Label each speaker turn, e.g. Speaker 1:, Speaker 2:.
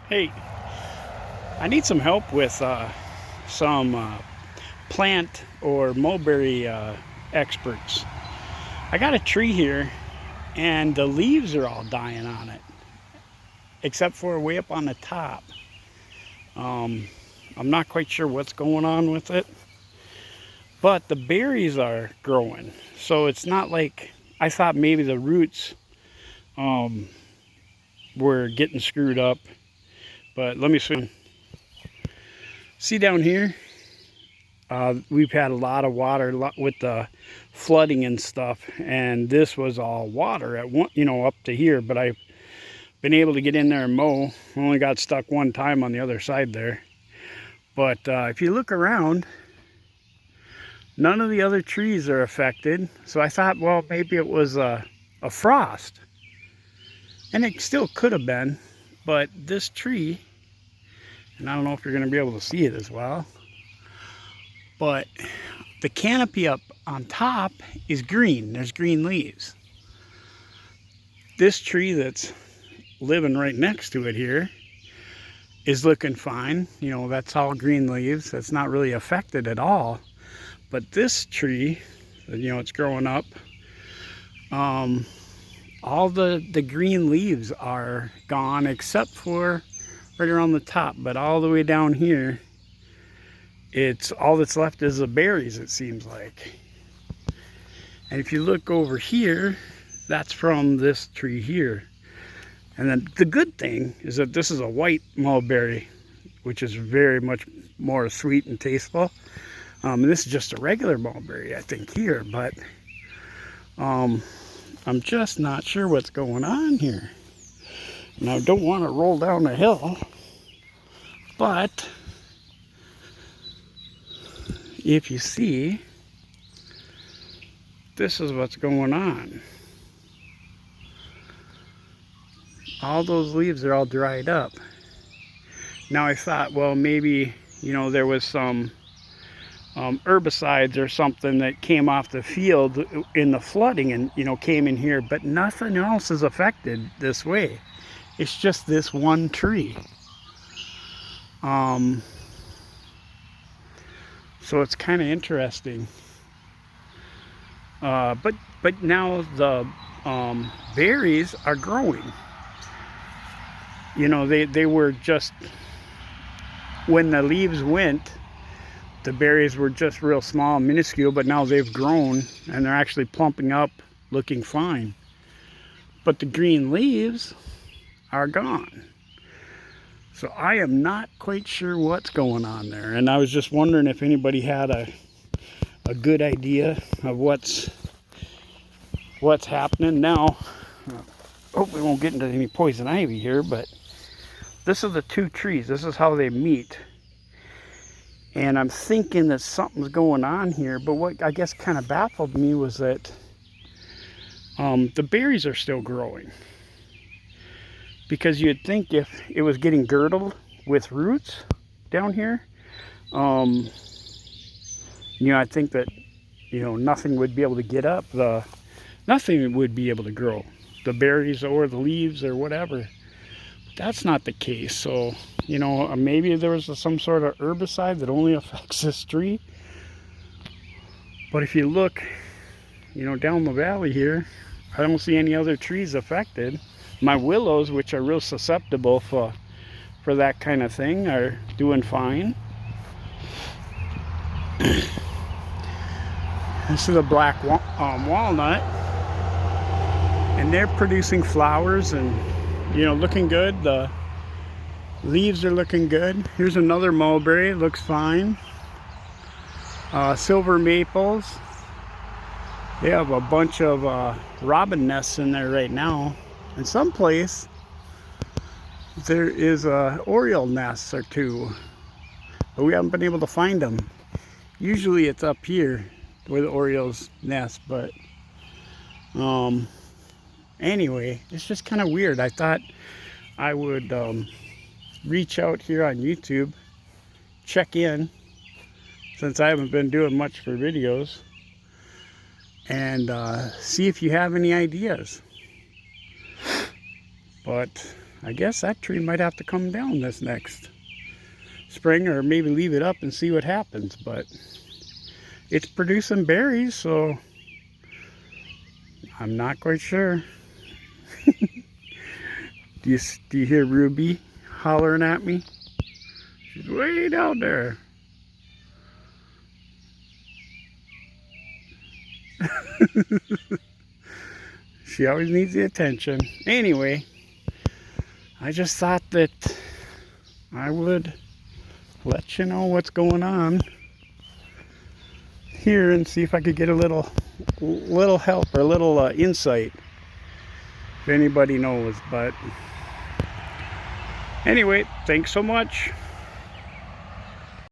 Speaker 1: Hey, I need some help with some plant or mulberry experts. I got a tree here and the leaves are all dying on it, except for way up on the top. Um, I'm not quite sure what's going on with it, but the berries are growing. So it's not like I thought maybe the roots um, were getting screwed up. But let me see down here. We've had a lot of water with the flooding and stuff, and this was all water at one, up to here. But I've been able to get in there and mow. Only got stuck one time on the other side there. But if you look around, none of the other trees are affected. So I thought, well, maybe it was a frost, and it still could have been. But this tree, and I don't know if you're going to be able to see it as well, but the canopy up on top is green. There's green leaves. This tree that's living right next to it here is looking fine. That's all green leaves. That's not really affected at all. But this tree, it's growing up. All the green leaves are gone except for right around the top. But all the way down here, it's all that's left is the berries, it seems like. And if you look over here, that's from this tree here. And then the good thing is that this is a white mulberry, which is very much more sweet and tasteful. And this is just a regular mulberry, I think, here. But I'm just not sure what's going on here. And I don't want to roll down the hill, but if you see, this is what's going on. All those leaves are all dried up. Now I thought, well, maybe, there was some herbicides or something that came off the field in the flooding and, came in here, but nothing else is affected this way. It's just this one tree. So it's kind of interesting. But now the berries are growing. They were just, when the leaves went, the berries were just real small, minuscule, but now they've grown and they're actually plumping up, looking fine. But the green leaves are gone. So I am not quite sure what's going on there. And I was just wondering if anybody had a good idea of what's happening now. Hope we won't get into any poison ivy here, but this is the two trees. This is how they meet. And I'm thinking that something's going on here, but what I guess kind of baffled me was that the berries are still growing. Because you'd think if it was getting girdled with roots down here, I think that, nothing would be able to get up. Nothing would be able to grow. The berries or the leaves or whatever. That's not the case. So, maybe there was some sort of herbicide that only affects this tree. But if you look, down the valley here, I don't see any other trees affected. My willows, which are real susceptible for that kind of thing, are doing fine. This is a black walnut, and they're producing flowers and, looking good. The leaves are looking good. Here's another mulberry, looks fine. Silver maples. They have a bunch of robin nests in there right now. In some place, there is a oriole nest or two, but we haven't been able to find them. Usually it's up here where the orioles nest, but anyway, it's just kind of weird. I thought I would reach out here on YouTube, check in, since I haven't been doing much for videos, and see if you have any ideas. But I guess that tree might have to come down this next spring, or maybe leave it up and see what happens. But it's producing berries, so I'm not quite sure. Do you hear Ruby hollering at me? She's way down there. She always needs the attention. Anyway, I just thought that I would let you know what's going on here and see if I could get a little help or a little insight, if anybody knows. But anyway, thanks so much.